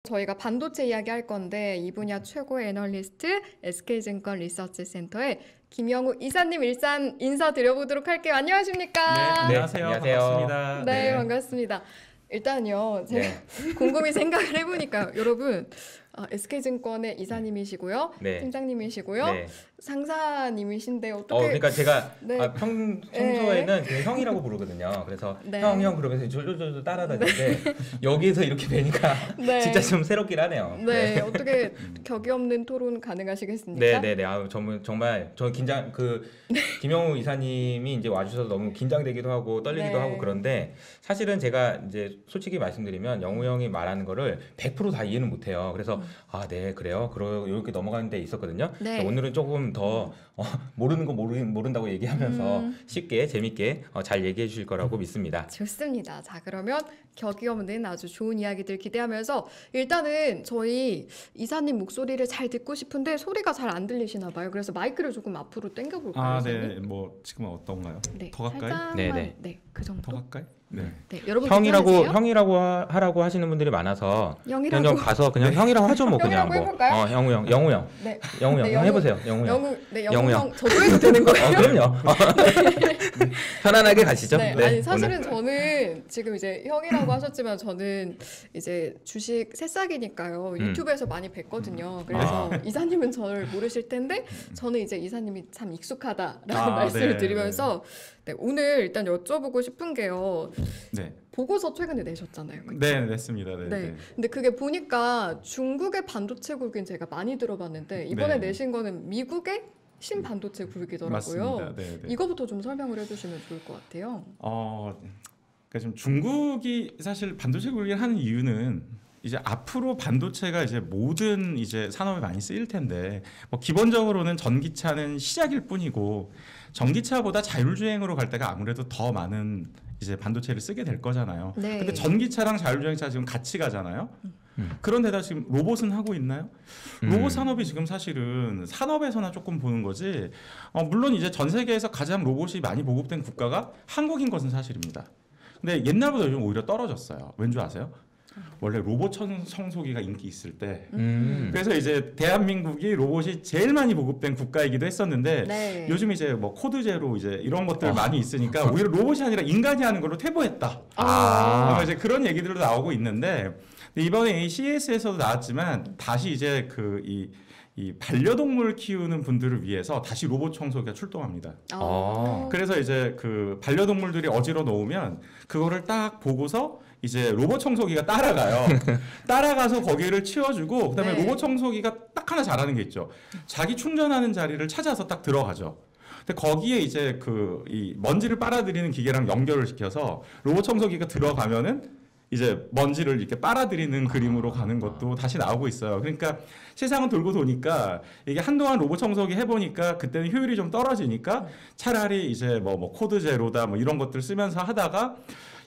저희가 반도체 이야기 할 건데 이 분야 최고의 애널리스트 SK증권 리서치센터의 김영우 이사님 일단 인사드려보도록 할게요. 네, 안녕하십니까? 안녕하세요. 안녕하세요. 반갑습니다. 네, 반갑습니다. 일단요, 제가 네. 곰곰이 생각을 해보니까 여러분 SK증권의 이사님이시고요, 네. 팀장님이시고요, 네. 상사님이신데 어떻게? 그러니까 제가 네. 평소에는 그냥 형이라고 부르거든요. 그래서 네. 형 그러면서 졸졸졸 따라다니는데 여기서 이렇게 뵈니까 네. 진짜 좀 새롭긴 하네요. 네, 어떻게 격이 없는 토론 가능하시겠습니까? 네네네. 정말 저 김영우 이사님이 이제 와주셔서 너무 긴장되기도 하고 떨리기도 네. 하고 그런데 사실은 제가 이제 솔직히 말씀드리면 영우 형이 말하는 거를 100%다 이해는 못해요. 그래서 네 그래요. 이렇게 넘어가는 데 있었거든요. 네. 오늘은 조금 더 모르는 거 모른다고 얘기하면서 쉽게 재밌게 잘 얘기해 주실 거라고 믿습니다. 좋습니다. 자, 그러면 격이 없는 아주 좋은 이야기들 기대하면서 일단은 저희 이사님 목소리를 잘 듣고 싶은데 소리가 잘 안 들리시나 봐요. 그래서 마이크를 조금 앞으로 당겨 볼까요? 아, 이사님? 네. 뭐 지금은 어떤가요? 네. 더 가까이? 살짝만, 네네. 네, 그 정도. 더 가까이? 네. 네, 여러분 형이라고 하라고 하시는 분들이 많아서 영이라고. 그냥 좀 가서 그냥 형이라고 하죠 뭐 그냥 형이라고 해볼까요? 영우 형 네. 영우 형 네, 형 해보세요 영우 형. 영우, 네, 영우 영우 형 저도 해도 되는 거예요? 그럼요. 편안하게 가시죠. 네, 네, 아니 사실은 오늘. 저는 지금 이제 형이라고 하셨지만 저는 이제 주식 새싹이니까요. 유튜브에서 많이 뵀거든요. 그래서 이사님은 저를 모르실 텐데 저는 이제 이사님이 참 익숙하다라는 말씀을 네, 드리면서 네, 오늘 일단 여쭤보고 싶은 게요. 네. 보고서 최근에 내셨잖아요. 그쵸? 네, 냈습니다. 네. 네. 근데 그게 보니까 중국의 반도체국인 제가 많이 들어봤는데 이번에 네. 내신 거는 미국의 신반도체국이더라고요. 맞습니다. 네, 네. 이거부터 좀 설명을 해주시면 좋을 것 같아요. 그러니까 지금 중국이 사실 반도체국을 하는 이유는 이제 앞으로 반도체가 이제 모든 이제 산업에 많이 쓰일 텐데 뭐 기본적으로는 전기차는 시작일 뿐이고 전기차보다 자율주행으로 갈 때가 아무래도 더 많은 이제 반도체를 쓰게 될 거잖아요. 네. 근데 전기차랑 자율주행차 지금 같이 가잖아요. 그런데다 지금 로봇은 하고 있나요? 로봇 산업이 지금 사실은 산업에서나 조금 보는 거지. 물론 이제 전 세계에서 가장 로봇이 많이 보급된 국가가 한국인 것은 사실입니다. 근데 옛날보다 요즘 오히려 떨어졌어요. 왠 줄 아세요? 원래 로봇 청소기가 인기 있을 때 그래서 이제 대한민국이 로봇이 제일 많이 보급된 국가이기도 했었는데 네. 요즘 이제 뭐 코드 제로 이제 이런 것들 많이 있으니까 오히려 로봇이 아니라 인간이 하는 걸로 퇴보했다. 이제 그런 얘기들도 나오고 있는데 이번에 이 CES에서도 나왔지만 다시 이제 이 반려동물 키우는 분들을 위해서 다시 로봇 청소기가 출동합니다. 그래서 이제 그 반려동물들이 어지러 놓으면 그거를 딱 보고서 이제 로봇 청소기가 따라가요. 따라가서 거기를 치워주고 그다음에 네. 로봇 청소기가 딱 하나 잘하는 게 있죠. 자기 충전하는 자리를 찾아서 딱 들어가죠. 근데 거기에 이제 이 먼지를 빨아들이는 기계랑 연결을 시켜서 로봇 청소기가 들어가면은 이제 먼지를 이렇게 빨아들이는 그림으로 가는 것도 다시 나오고 있어요. 그러니까 세상은 돌고 도니까 이게 한동안 로봇 청소기 해보니까 그때는 효율이 좀 떨어지니까 차라리 이제 뭐 코드 제로다 뭐 이런 것들 쓰면서 하다가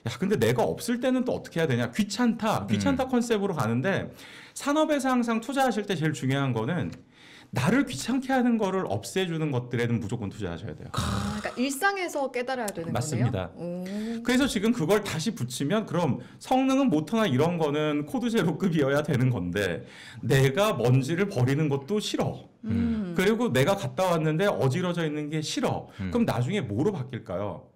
야 근데 내가 없을 때는 또 어떻게 해야 되냐 귀찮다 컨셉으로 가는데 산업에서 항상 투자하실 때 제일 중요한 거는 나를 귀찮게 하는 거를 없애주는 것들에는 무조건 투자하셔야 돼요. 그러니까 일상에서 깨달아야 되는 맞습니다. 거네요. 그래서 지금 그걸 다시 붙이면 그럼 성능은 모터나 이런 거는 코드 제로급이어야 되는 건데 내가 먼지를 버리는 것도 싫어. 그리고 내가 갔다 왔는데 어지러져 있는 게 싫어. 그럼 나중에 뭐로 바뀔까요?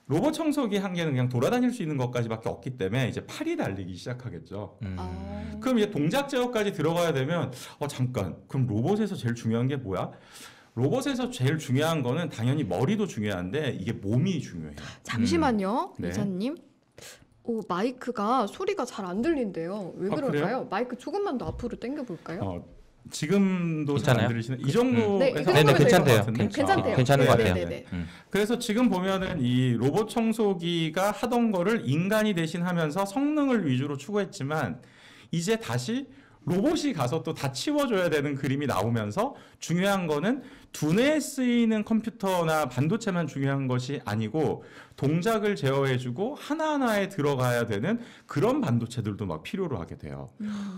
로봇 청소기 한계는 그냥 돌아다닐 수 있는 것까지밖에 없기 때문에 이제 팔이 달리기 시작하겠죠. 그럼 이제 동작 제어까지 들어가야 되면 잠깐 그럼 로봇에서 제일 중요한 게 뭐야? 로봇에서 제일 중요한 거는 당연히 머리도 중요한데 이게 몸이 중요해요. 잠시만요, 네. 이사님. 마이크가 소리가 잘 안 들린대요. 왜 그럴까요? 그래요? 마이크 조금만 더 앞으로 당겨 볼까요? 지금도 잘 안 괜찮아요? 들리시는 이 정도에서 네, 그 네네 정도면 괜찮대요. 것 같은데? 괜찮대요. 괜찮은 것 같아요. 네네네. 그래서 지금 보면은 이 로봇 청소기가 하던 거를 인간이 대신하면서 성능을 위주로 추구했지만 이제 다시 로봇이 가서 또 다 치워줘야 되는 그림이 나오면서 중요한 거는 두뇌에 쓰이는 컴퓨터나 반도체만 중요한 것이 아니고 동작을 제어해주고 하나하나에 들어가야 되는 그런 반도체들도 막 필요로 하게 돼요.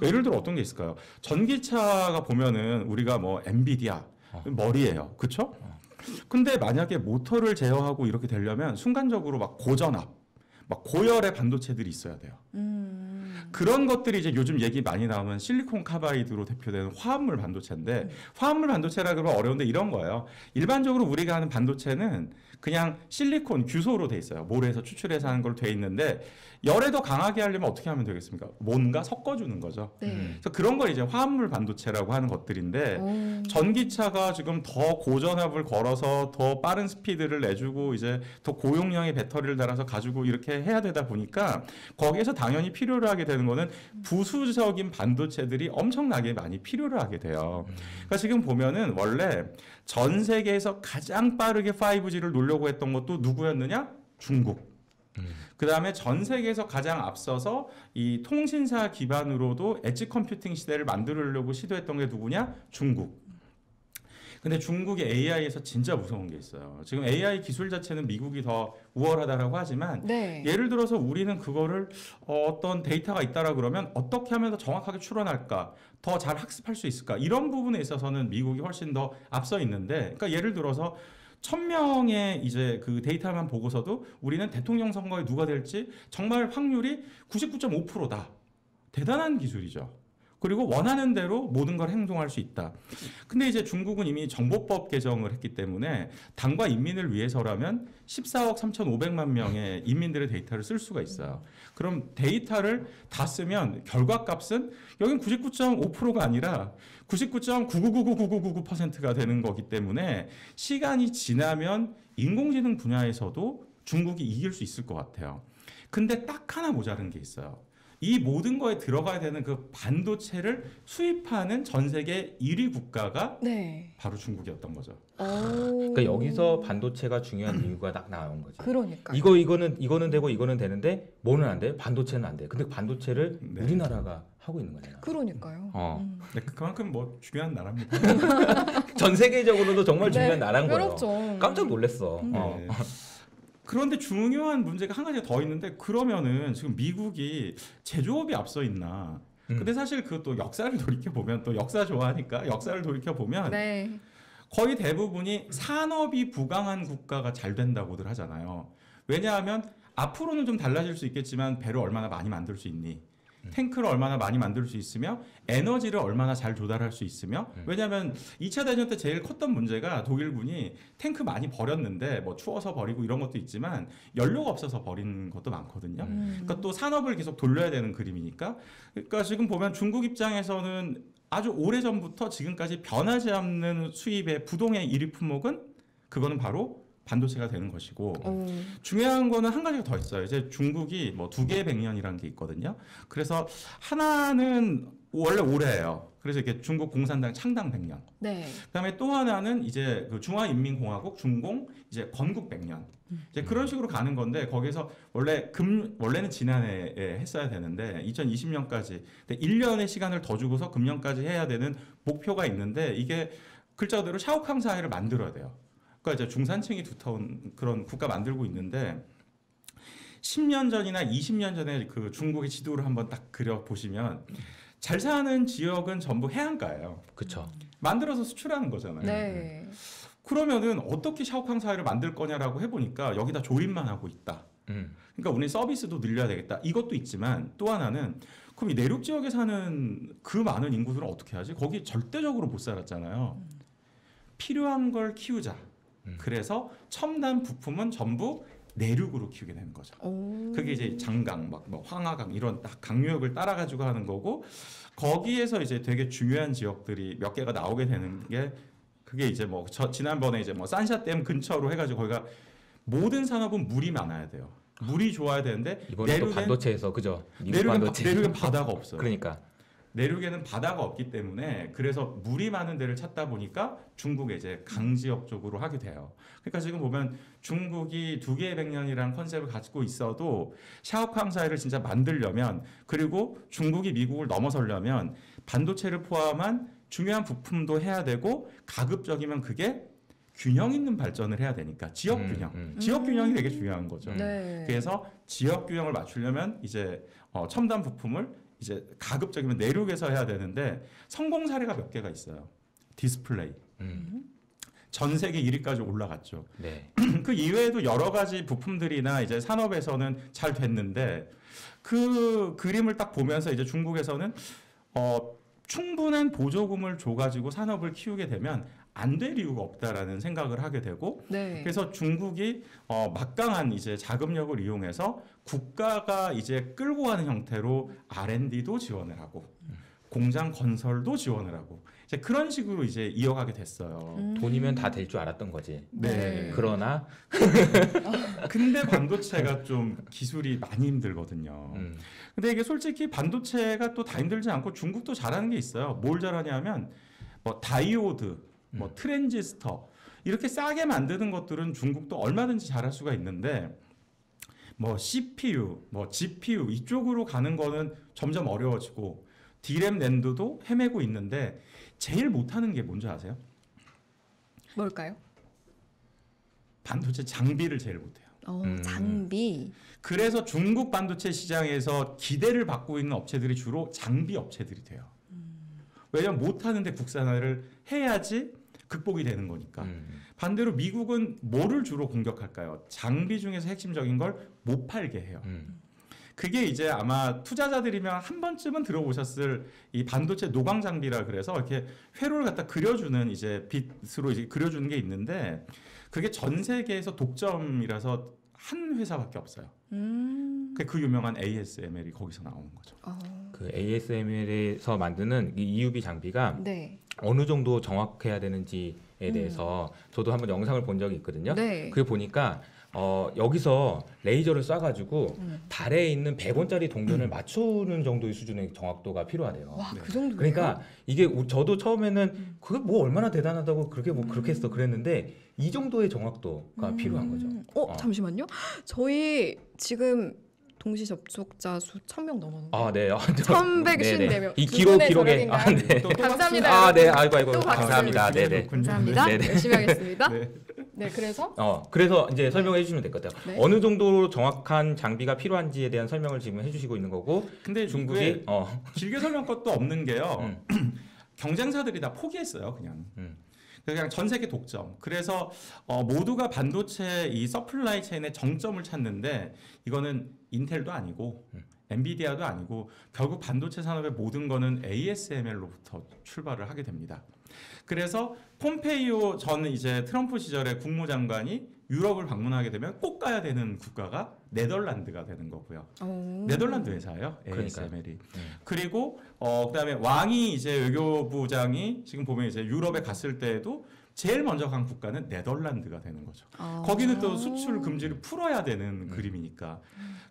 예를 들어 어떤 게 있을까요? 전기차가 보면은 우리가 뭐 엔비디아 머리예요, 그렇죠? 근데 만약에 모터를 제어하고 이렇게 되려면 순간적으로 막 고전압 막 고열의 반도체들이 있어야 돼요. 그런 것들이 이제 요즘 얘기 많이 나오는 실리콘 카바이드로 대표되는 화합물 반도체인데 화합물 반도체라 그러면 어려운데 이런 거예요. 일반적으로 우리가 하는 반도체는 그냥 실리콘 규소로 돼 있어요. 모래에서 추출해서 하는 걸로 돼 있는데 열에 더 강하게 하려면 어떻게 하면 되겠습니까? 뭔가 섞어주는 거죠. 그래서 그런 걸 이제 화합물 반도체라고 하는 것들인데 전기차가 지금 더 고전압을 걸어서 더 빠른 스피드를 내주고 이제 더 고용량의 배터리를 달아서 가지고 이렇게 해야 되다 보니까 거기에서 당연히 필요로 하게 되는 거는 부수적인 반도체들이 엄청나게 많이 필요로 하게 돼요. 그러니까 지금 보면은 원래 전 세계에서 가장 빠르게 5G를 놓으려고 했던 것도 누구였느냐? 중국. 그 다음에 전 세계에서 가장 앞서서 이 통신사 기반으로도 엣지 컴퓨팅 시대를 만들려고 시도했던 게 누구냐? 중국. 근데 중국이 AI에서 진짜 무서운 게 있어요. 지금 AI 기술 자체는 미국이 더 우월하다라고 하지만 예를 들어서 우리는 그거를 어떤 데이터가 있다라 그러면 어떻게 하면 더 정확하게 추론할까? 더 잘 학습할 수 있을까? 이런 부분에 있어서는 미국이 훨씬 더 앞서 있는데 그러니까 예를 들어서 1000명의 이제 그 데이터만 보고서도 우리는 대통령 선거에 누가 될지 정말 확률이 99.5%다. 대단한 기술이죠. 그리고 원하는 대로 모든 걸 행동할 수 있다. 근데 이제 중국은 이미 정보법 개정을 했기 때문에 당과 인민을 위해서라면 14억 3,500만 명의 인민들의 데이터를 쓸 수가 있어요. 그럼 데이터를 다 쓰면 결과값은 여긴 99.5%가 아니라 99.9999999%가 되는 거기 때문에 시간이 지나면 인공지능 분야에서도 중국이 이길 수 있을 것 같아요. 근데 딱 하나 모자른 게 있어요. 이 모든 거에 들어가야 되는 그 반도체를 수입하는 전 세계 1위 국가가 바로 중국이었던 거죠. 그러니까 여기서 반도체가 중요한 이유가 딱 나온 거지. 그러니까. 이거는 되고 이거는 되는데 뭐는 안 돼? 반도체는 안 돼. 근데 반도체를 우리나라가 하고 있는 거잖아. 그러니까요. 네, 그만큼 뭐 중요한 나라입니다. 전 세계적으로도 정말 중요한 나라인 거예요. 그렇죠. 깜짝 놀랐어. 네. 그런데 중요한 문제가 한 가지가 더 있는데 그러면은 지금 미국이 제조업이 앞서 있나? 근데 사실 그것도 역사를 돌이켜 보면 또 역사 좋아하니까 역사를 돌이켜 보면 거의 대부분이 산업이 부강한 국가가 잘 된다고들 하잖아요. 왜냐하면 앞으로는 좀 달라질 수 있겠지만 배를 얼마나 많이 만들 수 있니? 탱크를 얼마나 많이 만들 수 있으며 에너지를 얼마나 잘 조달할 수 있으며 왜냐하면 2차 대전 때 제일 컸던 문제가 독일군이 탱크 많이 버렸는데 뭐 추워서 버리고 이런 것도 있지만 연료가 없어서 버린 것도 많거든요. 그러니까 또 산업을 계속 돌려야 되는 그림이니까 그러니까 지금 보면 중국 입장에서는 아주 오래전부터 지금까지 변하지 않는 수입의 부동의 1위 품목은 그거는 바로 반도체가 되는 것이고 중요한 거는 한 가지가 더 있어요. 이제 중국이 뭐 2개의 100년이라는 게 있거든요. 그래서 하나는 원래 올해예요. 그래서 이렇게 중국 공산당 창당 100년. 그다음에 또 하나는 이제 그 중화인민공화국 중공 이제 건국 100년. 이제 그런 식으로 가는 건데 거기서 원래는 지난해에 했어야 되는데 2020년까지 1년의 시간을 더 주고서 금년까지 해야 되는 목표가 있는데 이게 글자 그대로 샤오캉 사회를 만들어야 돼요. 그러니까 이제 중산층이 두터운 그런 국가 만들고 있는데 10년 전이나 20년 전에 그 중국의 지도를 한번 딱 그려 보시면 잘 사는 지역은 전부 해안가예요. 그렇죠. 만들어서 수출하는 거잖아요. 그러면은 어떻게 샤오캉 사회를 만들 거냐라고 해보니까 여기다 조립만 하고 있다. 그러니까 우리 서비스도 늘려야 되겠다. 이것도 있지만 또 하나는 그럼 이 내륙 지역에 사는 그 많은 인구들은 어떻게 하지? 거기 절대적으로 못 살았잖아요. 필요한 걸 키우자. 그래서 첨단 부품은 전부 내륙으로 키우게 되는 거죠. 그게 이제 장강, 막 뭐 황하강 이런 딱 강유역을 따라 가지고 하는 거고 거기에서 이제 되게 중요한 지역들이 몇 개가 나오게 되는 게 그게 이제 뭐 지난번에 이제 뭐 산샤댐 근처로 해가지고 거기가 모든 산업은 물이 많아야 돼요. 물이 좋아야 되는데 이번에 또 반도체에서 그죠? 내륙엔 바다가 없어요. 그러니까. 내륙에는 바다가 없기 때문에 그래서 물이 많은 데를 찾다 보니까 중국의 이제 강지역 쪽으로 하게 돼요. 그러니까 지금 보면 중국이 2개의 100년이라는 컨셉을 가지고 있어도 샤오캉 사회를 진짜 만들려면 그리고 중국이 미국을 넘어서려면 반도체를 포함한 중요한 부품도 해야 되고 가급적이면 그게 균형 있는 발전을 해야 되니까 지역 균형, 지역 균형이 되게 중요한 거죠. 그래서 지역 균형을 맞추려면 이제 첨단 부품을 이제 가급적이면 내륙에서 해야 되는데 성공 사례가 몇 개가 있어요. 디스플레이. 전 세계 1위까지 올라갔죠. 네. 그 이외에도 여러 가지 부품들이나 이제 산업에서는 잘 됐는데 그 그림을 딱 보면서 이제 중국에서는 충분한 보조금을 줘가지고 산업을 키우게 되면 안 될 이유가 없다라는 생각을 하게 되고 네. 그래서 중국이 막강한 이제 자금력을 이용해서 국가가 이제 끌고 가는 형태로 R&D도 지원을 하고 공장 건설도 지원을 하고 이제 그런 식으로 이제 이어가게 됐어요. 돈이면 다 될 줄 알았던 거지. 네. 그러나 근데 반도체가 좀 기술이 많이 힘들거든요. 근데 이게 솔직히 반도체가 또 다 힘들지 않고 중국도 잘하는 게 있어요. 뭘 잘하냐면 뭐 다이오드, 뭐 트랜지스터 이렇게 싸게 만드는 것들은 중국도 얼마든지 잘할 수가 있는데 뭐 CPU, 뭐 GPU 이쪽으로 가는 거는 점점 어려워지고 D램 낸드도 헤매고 있는데 제일 못하는 게 뭔지 아세요? 뭘까요? 반도체 장비를 제일 못해요. 장비. 그래서 중국 반도체 시장에서 기대를 받고 있는 업체들이 주로 장비 업체들이 돼요. 왜냐하면 못하는데 국산화를 해야지 극복이 되는 거니까. 반대로 미국은 뭐를 주로 공격할까요? 장비 중에서 핵심적인 걸 못 팔게 해요. 그게 이제 아마 투자자들이면 한 번쯤은 들어보셨을 이 반도체 노광 장비라 그래서 이렇게 회로를 갖다 그려주는 이제 빛으로 이제 그려주는 게 있는데 그게 전 세계에서 독점이라서 한 회사밖에 없어요. 그 유명한 ASML이 거기서 나오는 거죠. 그 ASML에서 만드는 이 EUV 장비가 네. 어느 정도 정확해야 되는지에 대해서 저도 한번 영상을 본 적이 있거든요. 네. 그게 보니까 여기서 레이저를 쏴가지고 달에 있는 100원짜리 동전을 맞추는 정도의 수준의 정확도가 필요하대요. 와, 그 정도예요? 그러니까 이게 저도 처음에는 그게 뭐 얼마나 대단하다고 그렇게 뭐 그렇게 했어 그랬는데 이 정도의 정확도가 필요한 거죠. 잠시만요. 저희 지금 동시 접속자 수 1000명 넘었는데. 아, 네. 1154명. 이 두 분의 기록에 저력인가요? 네. 또 감사합니다. 아, 네. 여러분. 아이고 또 감사합니다. 박수. 네, 네. 감사합니다. 네, 네. 열심히 하겠습니다. 네. 네, 그래서 그래서 이제 설명해 주시면 될 것 같아요. 네. 어느 정도로 정확한 장비가 필요한지에 대한 설명을 지금 해주시고 있는 거고, 근데 중국이 길게 설명 것도 없는 게요. 경쟁사들이 다 포기했어요, 그냥. 그냥 전 세계 독점. 그래서 모두가 반도체 이 서플라이 체인의 정점을 찾는데 이거는 인텔도 아니고 엔비디아도 아니고 결국 반도체 산업의 모든 거는 ASML로부터 출발을 하게 됩니다. 그래서 폼페이오 전 이제 트럼프 시절에 국무장관이 유럽을 방문하게 되면 꼭 가야 되는 국가가 네덜란드가 되는 거고요. 네덜란드 회사예요, ASML이. 그리고 그다음에 왕이 이제 외교부장이 지금 보면 이제 유럽에 갔을 때에도 제일 먼저 간 국가는 네덜란드가 되는 거죠. 거기는 또 수출 금지를 풀어야 되는 그림이니까.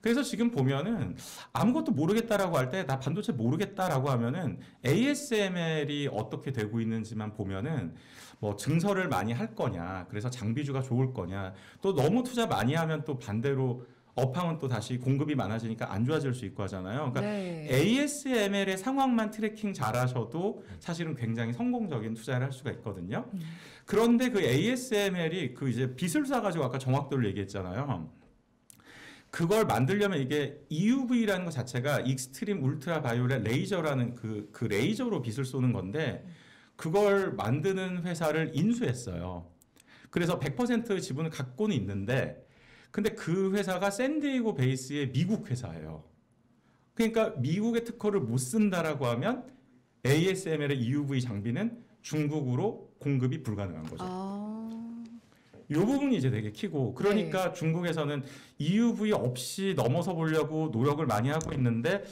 그래서 지금 보면은 아무것도 모르겠다라고 할 때 나 반도체 모르겠다라고 하면은 ASML이 어떻게 되고 있는지만 보면은 뭐 증설을 많이 할 거냐, 그래서 장비주가 좋을 거냐, 또 너무 투자 많이 하면 또 반대로 업황은 또 다시 공급이 많아지니까 안 좋아질 수 있고 하잖아요. 그러니까 네. ASML의 상황만 트래킹 잘하셔도 사실은 굉장히 성공적인 투자를 할 수가 있거든요. 그런데 그 ASML이 그 이제 빛을 쏴가지고 아까 정확도를 얘기했잖아요. 그걸 만들려면 이게 EUV라는 것 자체가 익스트림 울트라 바이올렛 레이저라는 그 레이저로 빛을 쏘는 건데 그걸 만드는 회사를 인수했어요. 그래서 100% 지분을 갖고는 있는데 근데 그 회사가 샌디에이고 베이스의 미국 회사예요. 그러니까 미국의 특허를 못 쓴다라고 하면 ASML의 EUV 장비는 중국으로 공급이 불가능한 거죠. 이 부분이 이제 되게 키고 그러니까 네. 중국에서는 EUV 없이 넘어서 보려고 노력을 많이 하고 있는데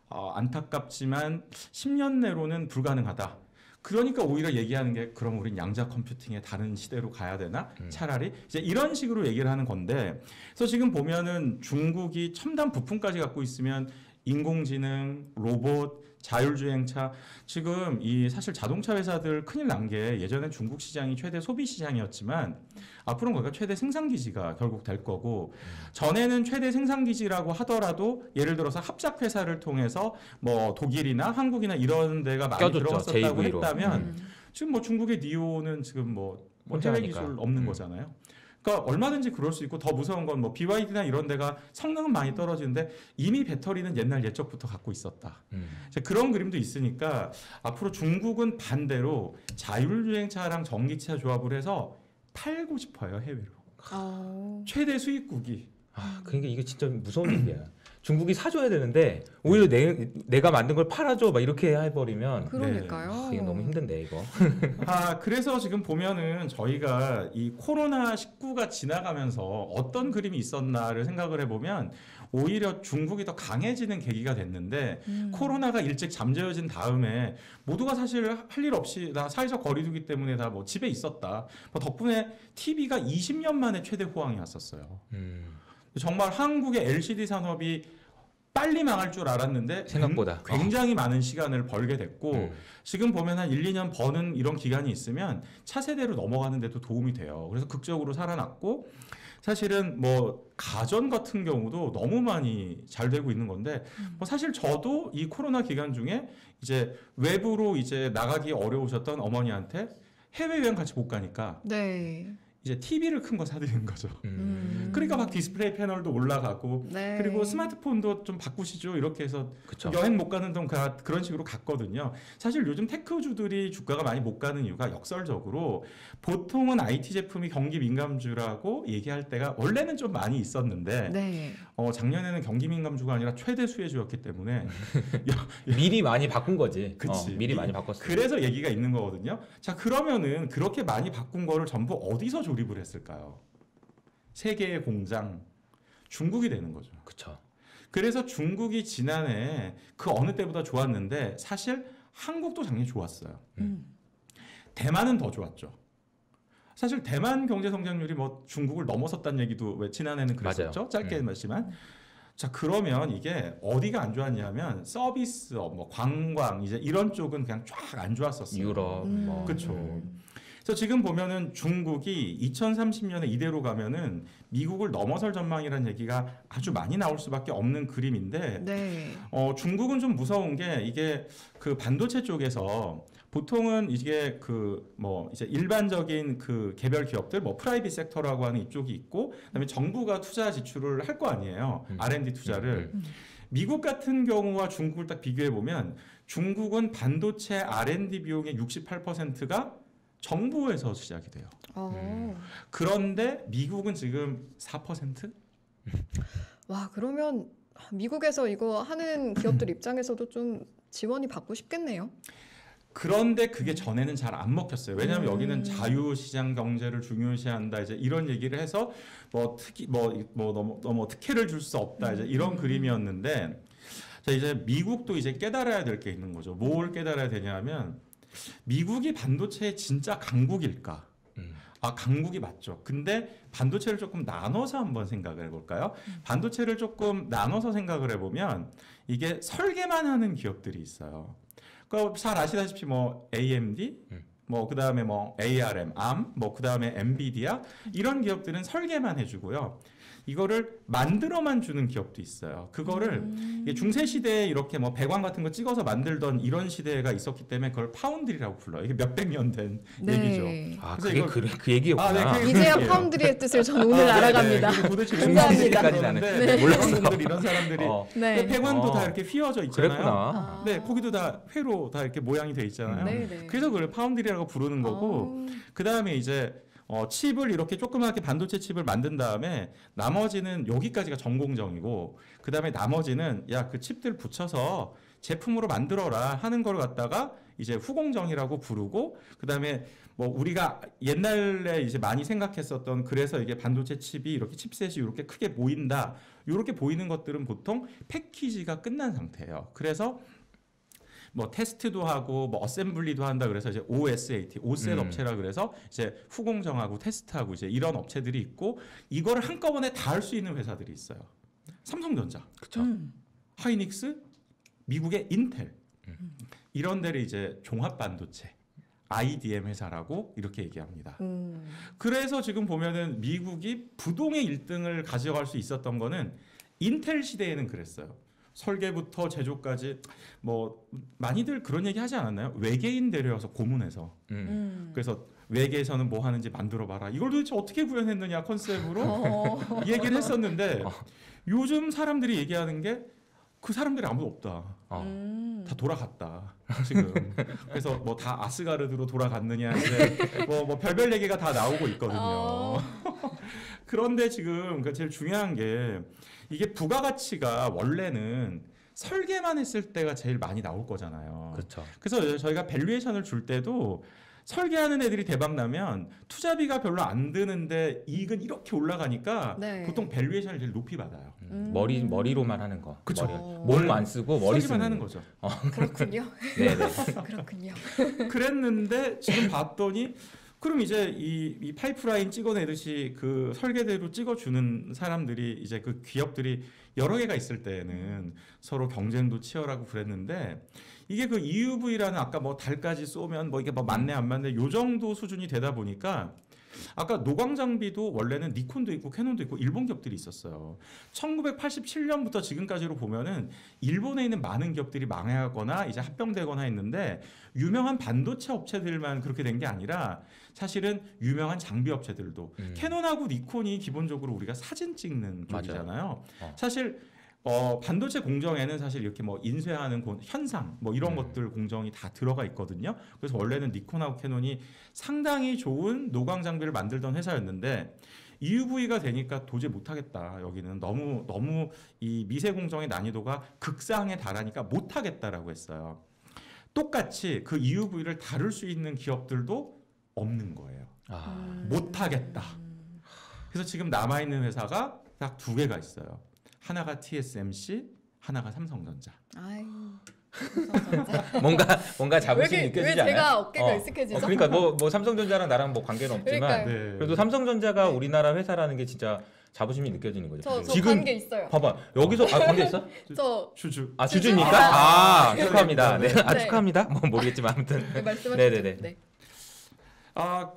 안타깝지만 10년 내로는 불가능하다. 그러니까 오히려 얘기하는 게 그럼 우린 양자 컴퓨팅의 다른 시대로 가야 되나? 차라리 이제 이런 식으로 얘기를 하는 건데 그래서 지금 보면은 중국이 첨단 부품까지 갖고 있으면 인공지능, 로봇, 자율주행차 지금 이 사실 자동차 회사들 큰일 난 게 예전에 중국 시장이 최대 소비 시장이었지만 앞으로는 거기가 최대 생산 기지가 결국 될 거고 전에는 최대 생산 기지라고 하더라도 예를 들어서 합작 회사를 통해서 뭐 독일이나 한국이나 이런 데가 많이 껴줬죠, 들어갔었다고 JV 로. 했다면 지금 뭐 중국의 니오는 지금 뭐 혼자 해외 하니까. 기술 없는 거잖아요. 그러니까 얼마든지 그럴 수 있고 더 무서운 건 뭐 BYD나 이런 데가 성능은 많이 떨어지는데 이미 배터리는 옛날 예적부터 갖고 있었다. 이제 그런 그림도 있으니까 앞으로 중국은 반대로 자율주행차랑 전기차 조합을 해서 팔고 싶어요, 해외로. 아. 최대 수입국이. 그러니까 이게 진짜 무서운 얘기야. 중국이 사줘야 되는데 오히려 내가 만든 걸 팔아줘 막 이렇게 해버리면 그러니까요. 이게 너무 힘든데 이거. 그래서 지금 보면은 저희가 이 코로나19가 지나가면서 어떤 그림이 있었나를 생각을 해보면 오히려 중국이 더 강해지는 계기가 됐는데 코로나가 일찍 잠재워진 다음에 모두가 사실 할 일 없이 다 사회적 거리두기 때문에 다 뭐 집에 있었다. 뭐 덕분에 TV가 20년 만에 최대 호황이 왔었어요. 정말 한국의 LCD 산업이 빨리 망할 줄 알았는데 생각보다 굉장히 많은 시간을 벌게 됐고 지금 보면 한 1, 2년 버는 이런 기간이 있으면 차세대로 넘어가는 데도 도움이 돼요. 그래서 극적으로 살아났고 사실은 뭐 가전 같은 경우도 너무 많이 잘 되고 있는 건데 뭐 사실 저도 이 코로나 기간 중에 이제 외부로 이제 나가기 어려우셨던 어머니한테 해외여행 같이 못 가니까 네. 이제 TV를 큰 거 사드리는 거죠. 그러니까 막 디스플레이 패널도 올라가고 네. 그리고 스마트폰도 좀 바꾸시죠. 이렇게 해서 그쵸. 여행 못 가는 동 그런 식으로 갔거든요. 사실 요즘 테크주들이 주가가 많이 못 가는 이유가 역설적으로 보통은 IT 제품이 경기 민감주라고 얘기할 때가 원래는 좀 많이 있었는데 네. 작년에는 경기 민감주가 아니라 최대 수혜주였기 때문에 미리 많이 바꾼 거지. 그치. 미리 많이 바꿨어. 그래서 얘기가 있는 거거든요. 자, 그러면은 그렇게 많이 바꾼 거를 전부 어디서 조립을 했을까요? 세계의 공장 중국이 되는 거죠. 그렇죠. 그래서 중국이 지난해 그 어느 때보다 좋았는데 사실 한국도 작년에 좋았어요. 대만은 더 좋았죠. 사실 대만 경제 성장률이 뭐 중국을 넘어섰다는 얘기도 왜 지난해는 그랬었죠. 맞아요. 짧게는 말지만. 자, 그러면 이게 어디가 안 좋았냐면 서비스업, 뭐 관광 이제 이런 쪽은 그냥 쫙 안 좋았었어요. 유럽 뭐. 그렇죠. 그래서 지금 보면은 중국이 2030년에 이대로 가면은 미국을 넘어설 전망이라는 얘기가 아주 많이 나올 수밖에 없는 그림인데 네. 중국은 좀 무서운 게 이게 그 반도체 쪽에서 보통은 이게 그 뭐 이제 일반적인 그 개별 기업들 뭐 프라이빗 섹터라고 하는 이쪽이 있고 그다음에 정부가 투자 지출을 할 거 아니에요. R&D 투자를. 미국 같은 경우와 중국을 딱 비교해 보면 중국은 반도체 R&D 비용의 68%가 정부에서 시작이 돼요. 그런데 미국은 지금 4%? 와, 그러면 미국에서 이거 하는 기업들 입장에서도 좀 지원이 받고 싶겠네요. 그런데 그게 전에는 잘 안 먹혔어요. 왜냐하면 여기는 자유시장 경제를 중요시한다 이제 이런 얘기를 해서 뭐 특히 뭐 너무 특혜를 줄 수 없다 이제 이런 그림이었는데 자 이제 미국도 이제 깨달아야 될 게 있는 거죠. 뭘 깨달아야 되냐면 미국이 반도체의 진짜 강국일까? 강국이 맞죠. 근데 반도체를 조금 나눠서 한번 생각을 해볼까요? 반도체를 조금 나눠서 생각을 해보면 이게 설계만 하는 기업들이 있어요. 잘 아시다시피 뭐 AMD, 뭐 그다음에 뭐 ARM, ARM, 뭐 그다음에 엔비디아 이런 기업들은 설계만 해주고요. 이거를 만들어만 주는 기업도 있어요. 그거를 이게 중세 시대에 이렇게 뭐 배관 같은 거 찍어서 만들던 이런 시대가 있었기 때문에 그걸 파운드리라고 불러요. 이게 몇백 년 된 얘기죠. 그게 그 얘기였구나. 네, 이제야 파운드리의 뜻을 전 오늘 알아갑니다. 네. 도대체 감사합니다. 나는 몰랐어. 이런 사람들이 네. 배관도 다 이렇게 휘어져 있잖아요. 그랬구나. 네, 거기도 다 회로 다 이렇게 모양이 돼 있잖아요. 네. 그래서 그걸 파운드리라고 부르는 거고 그 다음에 이제 칩을 이렇게 조그맣게 반도체 칩을 만든 다음에 나머지는 여기까지가 전공정이고 그 다음에 나머지는 야 그 칩들 붙여서 제품으로 만들어라 하는 걸 갖다가 이제 후공정이라고 부르고 그 다음에 뭐 우리가 옛날에 이제 많이 생각했었던 그래서 이게 반도체 칩이 이렇게 칩셋이 이렇게 크게 보인다 이렇게 보이는 것들은 보통 패키지가 끝난 상태예요. 그래서 뭐 테스트도 하고 뭐 어셈블리도 한다 그래서 이제 OSAT, OSAT 업체라 그래서 이제 후공정하고 테스트하고 이제 이런 업체들이 있고 이거를 한꺼번에 다 할 수 있는 회사들이 있어요. 삼성전자, 그렇죠. 하이닉스, 미국의 인텔 이런 데를 이제 종합 반도체 IDM 회사라고 이렇게 얘기합니다. 그래서 지금 보면은 미국이 부동의 1등을 가져갈 수 있었던 거는 인텔 시대에는 그랬어요. 설계부터 제조까지 뭐 많이들 그런 얘기 하지 않았나요? 외계인 데려와서 고문해서 그래서 외계에서는 뭐 하는지 만들어봐라. 이걸 도대체 어떻게 구현했느냐 컨셉으로 얘기를 했었는데 요즘 사람들이 얘기하는 게 그 사람들이 아무도 없다. 다 돌아갔다 지금. 그래서 뭐 다 아스가르드로 돌아갔느냐 이제 뭐 별별 얘기가 다 나오고 있거든요. 그런데 지금 그 제일 중요한 게 이게 부가가치가 원래는 설계만 했을 때가 제일 많이 나올 거잖아요. 그렇죠. 그래서 저희가 밸류에이션을 줄 때도 설계하는 애들이 대박 나면 투자비가 별로 안 드는데 이익은 이렇게 올라가니까 네. 보통 밸류에이션을 제일 높이 받아요. 머리로만 하는 거. 그쵸. 몸 안 쓰고 머리 설계만 쓰는 하는 거. 거죠. 그렇군요. 네네. 그렇군요. 그랬는데 지금 봤더니 그럼 이제 이 파이프라인 찍어내듯이 그 설계대로 찍어주는 사람들이 이제 그 기업들이 여러 개가 있을 때에는 서로 경쟁도 치열하고 그랬는데 이게 그 EUV라는 아까 뭐 달까지 쏘면 뭐 이게 뭐 맞네 안 맞네 요 정도 수준이 되다 보니까 아까 노광 장비도 원래는 니콘도 있고 캐논도 있고 일본 기업들이 있었어요. 1987년부터 지금까지로 보면은 일본에 있는 많은 기업들이 망하거나 이제 합병되거나 했는데 유명한 반도체 업체들만 그렇게 된 게 아니라 사실은 유명한 장비 업체들도 캐논하고 니콘이 기본적으로 우리가 사진 찍는 쪽이잖아요. 사실 반도체 공정에는 사실 이렇게 뭐 인쇄하는 현상 뭐 이런 것들 공정이 다 들어가 있거든요. 그래서 원래는 니콘하고 캐논이 상당히 좋은 노광 장비를 만들던 회사였는데 EUV가 되니까 도저히 못하겠다. 여기는 너무 이 미세 공정의 난이도가 극상에 달하니까 못하겠다라고 했어요. 똑같이 그 EUV를 다룰 수 있는 기업들도 없는 거예요. 못하겠다. 그래서 지금 남아있는 회사가 딱 두 개가 있어요. 하나가 TSMC, 하나가 삼성전자. 아유, 삼성전자. 뭔가 자부심이 왜 느껴지지 않아요? 제가 어깨가 익숙해지죠? 그러니까 뭐 삼성전자랑 나랑 뭐 관계는 없지만 네. 그래도 삼성전자가 우리나라 회사라는 게 진짜 자부심이 느껴지는 거죠. 저 지금 관계 있어요. 봐봐 여기서 관계 있어? 저 주주. 주주니까? 축하합니다. 네, 네. 축하합니다. 뭐 모르겠지만 아무튼. 말씀하셨죠. 네네네. 네.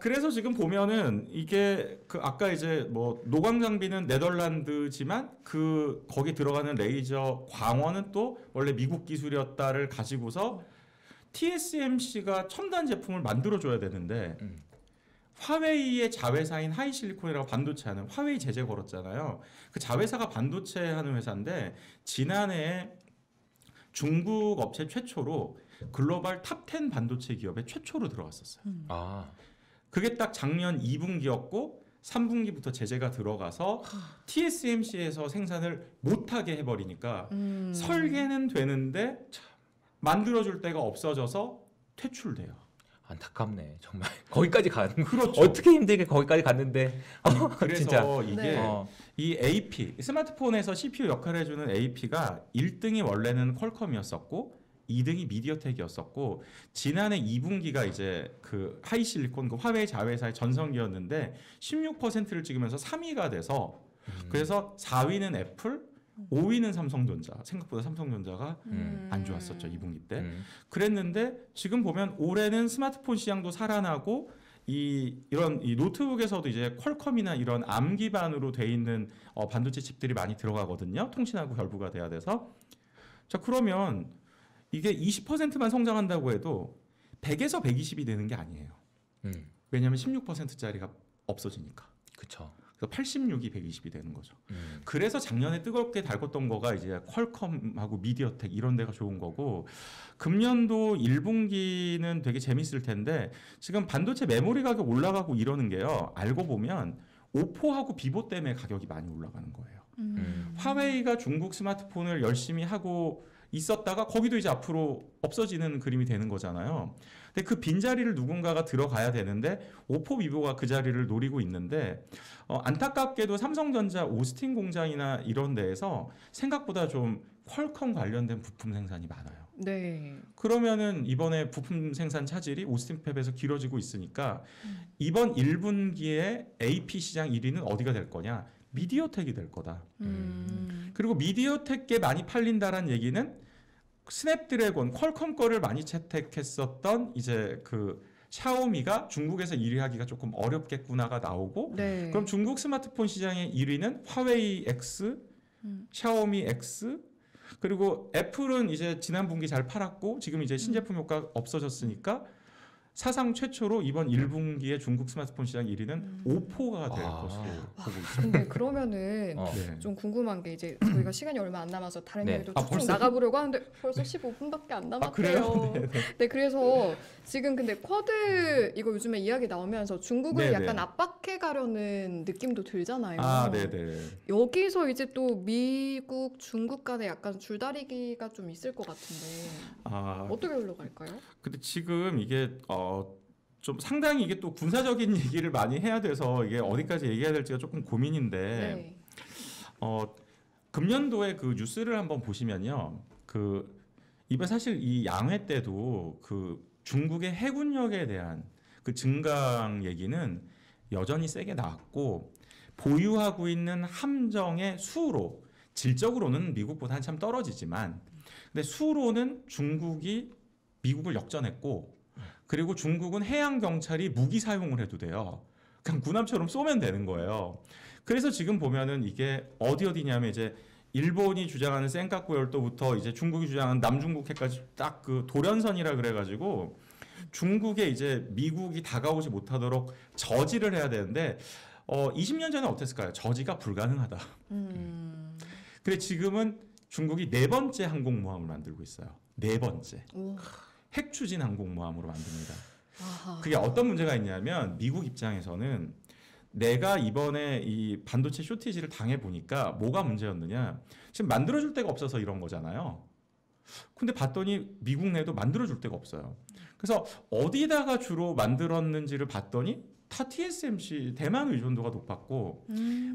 그래서 지금 보면은 이게 그 아까 이제 뭐 노광 장비는 네덜란드지만 거기 들어가는 레이저 광원은 또 원래 미국 기술이었다를 가지고서 TSMC가 첨단 제품을 만들어 줘야 되는데 화웨이의 자회사인 하이실리콘이라고 반도체 하는 화웨이 제재 걸었잖아요. 그 자회사가 반도체 하는 회사인데 지난해 중국 업체 최초로 글로벌 탑 10 반도체 기업에 최초로 들어갔었어요. 그게 딱 작년 2분기였고 3분기부터 제재가 들어가서 TSMC에서 생산을 못하게 해버리니까 설계는 되는데 만들어줄 데가 없어져서 퇴출돼요. 안타깝네 정말. 거기까지 간. 그렇죠. 어떻게 힘들게 거기까지 갔는데. 그래서 진짜. 이게 네. 이 AP 스마트폰에서 CPU 역할을 해주는 AP가 1등이 원래는 퀄컴이었었고 2등이 미디어텍이었었고 지난해 2분기가 이제 그 하이실리콘 그 화웨이 자회사의 전성기였는데 16%를 찍으면서 3위가 돼서 그래서 4위는 애플, 5위는 삼성전자. 생각보다 삼성전자가 안 좋았었죠 2분기 때. 그랬는데 지금 보면 올해는 스마트폰 시장도 살아나고 이런 노트북에서도 이제 퀄컴이나 이런 ARM 기반으로 돼 있는 반도체 칩들이 많이 들어가거든요. 통신하고 결부가 돼야 돼서. 자 그러면 이게 20%만 성장한다고 해도 100에서 120이 되는 게 아니에요. 왜냐하면 16%짜리가 없어지니까. 그렇죠. 그래서 86이 120이 되는 거죠. 그래서 작년에 뜨겁게 달궜던 거가 이제 퀄컴하고 미디어텍 이런 데가 좋은 거고 금년도 1분기는 되게 재밌을 텐데 지금 반도체 메모리 가격 올라가고 이러는 게요. 알고 보면 오포하고 비보 때문에 가격이 많이 올라가는 거예요. 화웨이가 중국 스마트폰을 열심히 하고 있었다가 거기도 이제 앞으로 없어지는 그림이 되는 거잖아요. 근데 그 빈자리를 누군가가 들어가야 되는데 오포 비보가 그 자리를 노리고 있는데 안타깝게도 삼성전자 오스틴 공장이나 이런 데에서 생각보다 좀 퀄컴 관련된 부품 생산이 많아요. 네. 그러면은 이번에 부품 생산 차질이 오스틴 팹에서 길어지고 있으니까 이번 1분기에 AP 시장 1위는 어디가 될 거냐? 미디어텍이 될 거다. 그리고 미디어텍에 많이 팔린다란 얘기는 스냅드래곤 퀄컴 거를 많이 채택했었던 이제 그 샤오미가 중국에서 1위 하기가 조금 어렵겠구나가 나오고 네. 그럼 중국 스마트폰 시장의 1위는 화웨이 X, 샤오미 X 그리고 애플은 이제 지난 분기 잘 팔았고 지금 이제 신제품 효과 없어졌으니까 사상 최초로 이번 1분기에 중국 스마트폰 시장 1위는 오포가 될 아. 것으로 보고 있습니다. 근데 그러면은 네. 좀 궁금한 게 이제 저희가 시간이 얼마 안 남아서 다른 네. 얘기도 아, 쭉쭉 벌써? 나가보려고 하는데 벌써 15분밖에 안 남았대요. 아, 그래요? 네, 네. 네, 그래서 지금 근데 쿼드 이거 요즘에 이야기 나오면서 중국을 네, 약간 네. 압박해 가려는 느낌도 들잖아요. 아, 네네. 여기서 이제 또 미국, 중국 간에 약간 줄다리기가 좀 있을 것 같은데 아, 어떻게 흘러갈까요? 근데 지금 이게 좀 상당히 이게 또 군사적인 얘기를 많이 해야 돼서 이게 어디까지 얘기해야 될지가 조금 고민인데 네. 금년도에 그 뉴스를 한번 보시면요. 그 이번 사실 이 양회 때도 그 중국의 해군력에 대한 그 증강 얘기는 여전히 세게 나왔고 보유하고 있는 함정의 수로 질적으로는 미국보다 한참 떨어지지만 근데 수로는 중국이 미국을 역전했고 그리고 중국은 해양 경찰이 무기 사용을 해도 돼요. 그냥 군함처럼 쏘면 되는 거예요. 그래서 지금 보면은 이게 어디냐면 이제 일본이 주장하는 센카쿠 열도부터 이제 중국이 주장하는 남중국해까지 딱 그 돌연선이라 그래가지고 중국에 이제 미국이 다가오지 못하도록 저지를 해야 되는데 20년 전에 어땠을까요? 저지가 불가능하다. 그래 지금은 중국이 4번째 항공모함을 만들고 있어요. 4번째. 오. 핵 추진 항공모함으로 만듭니다. 아하. 그게 어떤 문제가 있냐면 미국 입장에서는 내가 이번에 이 반도체 쇼티지를 당해 보니까 뭐가 문제였느냐? 지금 만들어줄 데가 없어서 이런 거잖아요. 근데 봤더니 미국 내도 만들어줄 데가 없어요. 그래서 어디다가 주로 만들었는지를 봤더니 다 TSMC 대만 의존도가 높았고